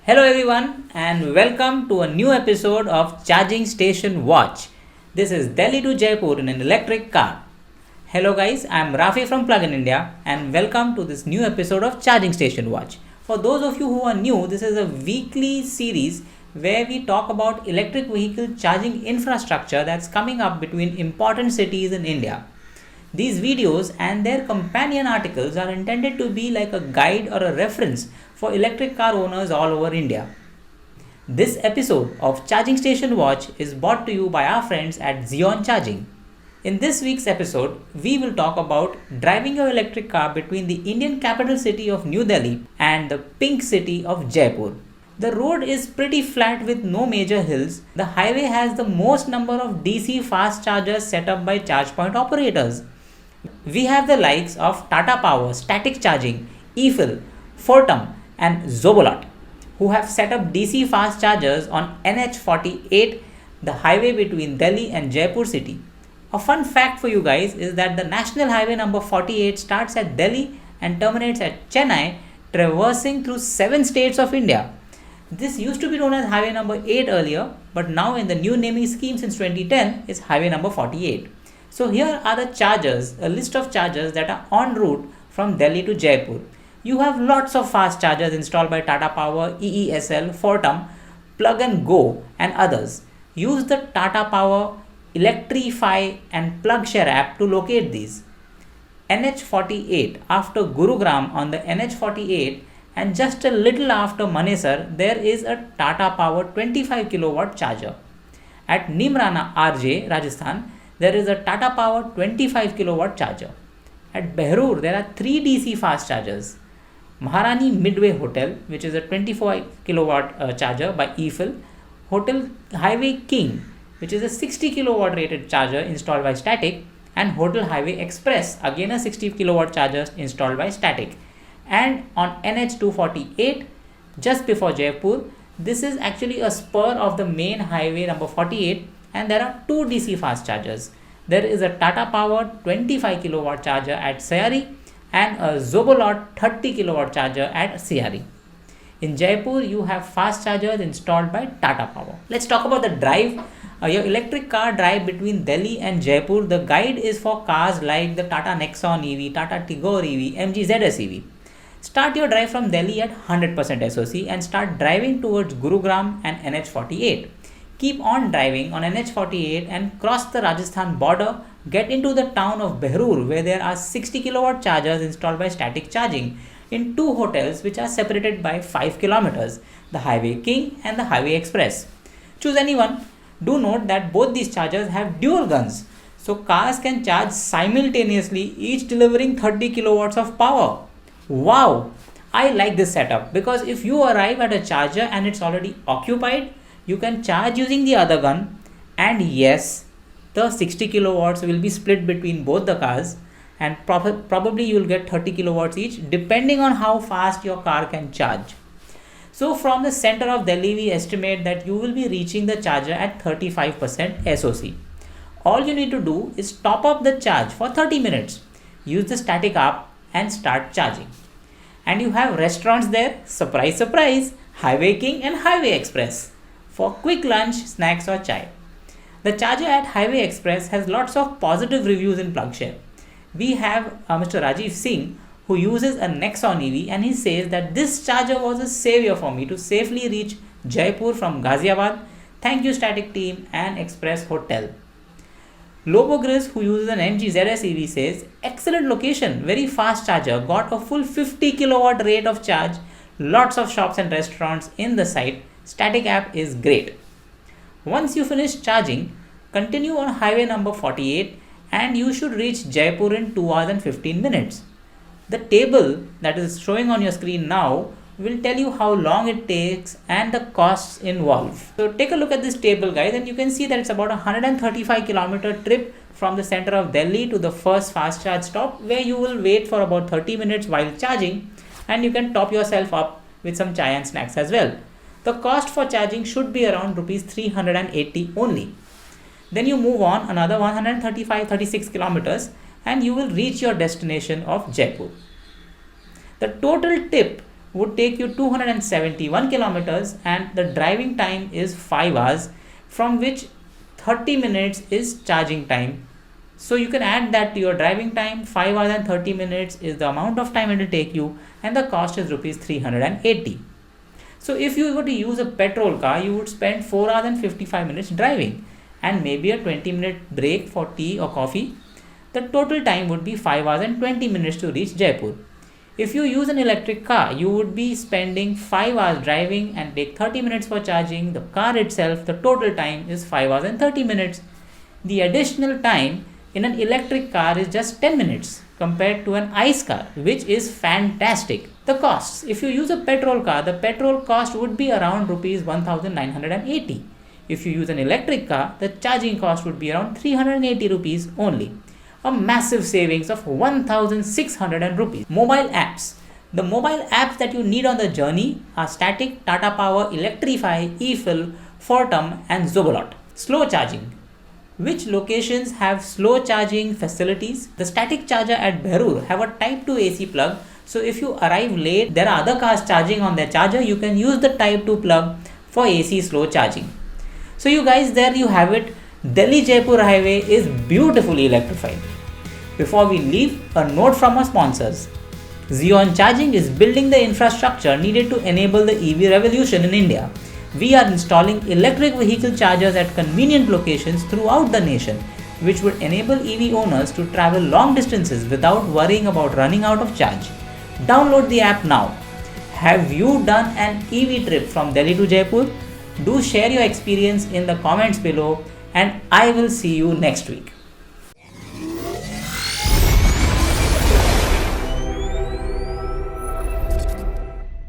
Hello everyone and welcome to a new episode of Charging Station Watch. This is Delhi to Jaipur in an electric car. Hello guys, I am Rafi from PluginIndia and welcome to this new episode of Charging Station Watch. For those of you who are new, this is a weekly series where we talk about electric vehicle charging infrastructure that's coming up between important cities in India. These videos and their companion articles are intended to be like a guide or a reference for electric car owners all over India. This episode of Charging Station Watch is brought to you by our friends at Zeon Charging. In this week's episode, we will talk about driving your electric car between the Indian capital city of New Delhi and the pink city of Jaipur. The road is pretty flat with no major hills. The highway has the most number of DC fast chargers set up by charge point operators. We have the likes of Tata Power, Static Charging, EFIL, Fortum and Zobolot, who have set up DC fast chargers on NH48, the highway between Delhi and Jaipur city. A fun fact for you guys is that the national highway number 48 starts at Delhi and terminates at Chennai, traversing through 7 states of India. This used to be known as highway number 8 earlier, but now in the new naming scheme since 2010 is highway number 48. So here are the chargers, a list of chargers that are en route from Delhi to Jaipur. You have lots of fast chargers installed by Tata Power, EESL, Fortum, Plug and Go and others. Use the Tata Power Electrify and PlugShare app to locate these. NH48, after Gurugram on the NH48 and just a little after Manesar, there is a Tata Power 25 kilowatt charger. At Nimrana RJ, Rajasthan, there is a Tata Power 25 kilowatt charger. At Behrur, there are 3 DC fast chargers. Maharani Midway Hotel, which is a 24 kilowatt charger by EFIL. Hotel Highway King, which is a 60 kilowatt rated charger installed by Static. And Hotel Highway Express, again a 60 kilowatt charger installed by Static. And on NH248, just before Jaipur, this is actually a spur of the main highway number 48. And there are 2 DC fast chargers. There is a Tata Power 25 kilowatt charger at Sayari and a Zobolot 30 kilowatt charger at Sayari. In Jaipur, you have fast chargers installed by Tata Power. Let's talk about the drive. Your electric car drive between Delhi and Jaipur. The guide is for cars like the Tata Nexon EV, Tata Tigor EV, MG ZS EV. Start your drive from Delhi at 100% SOC and start driving towards Gurugram and NH48. Keep on driving on NH48 and cross the Rajasthan border, get into the town of Behrur where there are 60 kilowatt chargers installed by Static Charging in 2 hotels which are separated by 5 kilometers, the Highway King and the Highway Express. Choose anyone. Do note that both these chargers have dual guns, so cars can charge simultaneously, each delivering 30 kilowatts of power. Wow! I like this setup because if you arrive at a charger and it's already occupied, you can charge using the other gun, and yes, the 60 kilowatts will be split between both the cars and probably you will get 30 kilowatts each depending on how fast your car can charge. So from the center of Delhi, we estimate that you will be reaching the charger at 35% SOC. All you need to do is top up the charge for 30 minutes. Use the Static app and start charging. And you have restaurants there, surprise, surprise, Highway King and Highway Express, for quick lunch, snacks or chai. The charger at Highway Express has lots of positive reviews in PlugShare. We have Mr. Rajiv Singh, who uses a Nexon EV, and he says that this charger was a savior for me to safely reach Jaipur from Ghaziabad. Thank you Static team and Express Hotel. Lobo Grizz, who uses an MG ZS EV, says excellent location, very fast charger, got a full 50 kilowatt rate of charge, lots of shops and restaurants in the site. Static app is great. Once you finish charging, continue on highway number 48 and you should reach Jaipur in 2 hours and 15 minutes. The table that is showing on your screen now will tell you how long it takes and the costs involved. So take a look at this table guys, and you can see that it's about a 135 kilometer trip from the center of Delhi to the first fast charge stop, where you will wait for about 30 minutes while charging, and you can top yourself up with some chai and snacks as well. The cost for charging should be around rupees 380 only. Then you move on another 135-36 kilometers and you will reach your destination of Jaipur. The total tip would take you 271 kilometers and the driving time is 5 hours, from which 30 minutes is charging time. So you can add that to your driving time. 5 hours and 30 minutes is the amount of time it will take you, and the cost is rupees 380. So if you were to use a petrol car, you would spend 4 hours and 55 minutes driving and maybe a 20-minute break for tea or coffee. The total time would be 5 hours and 20 minutes to reach Jaipur. If you use an electric car, you would be spending 5 hours driving and take 30 minutes for charging. The car itself, the total time is 5 hours and 30 minutes. The additional time in an electric car is just 10 minutes compared to an ICE car, which is fantastic. The costs: if you use a petrol car, the petrol cost would be around rupees 1980. If you use an electric car, the charging cost would be around 380 rupees only. A massive savings of 1600 rupees. Mobile apps. The mobile apps that you need on the journey are Static, Tata Power, Electrify, eFill, Fortum and Zobolot. Slow charging. Which locations have slow charging facilities? The static charger at Behrur have a type 2 AC plug. So if you arrive late, there are other cars charging on their charger, you can use the type 2 plug for AC slow charging. So you guys, there you have it. Delhi-Jaipur highway is beautifully electrified. Before we leave, a note from our sponsors. Zeon Charging is building the infrastructure needed to enable the EV revolution in India. We are installing electric vehicle chargers at convenient locations throughout the nation, which would enable EV owners to travel long distances without worrying about running out of charge. Download the app now. Have you done an EV trip from Delhi to Jaipur? Do share your experience in the comments below, and I will see you next week.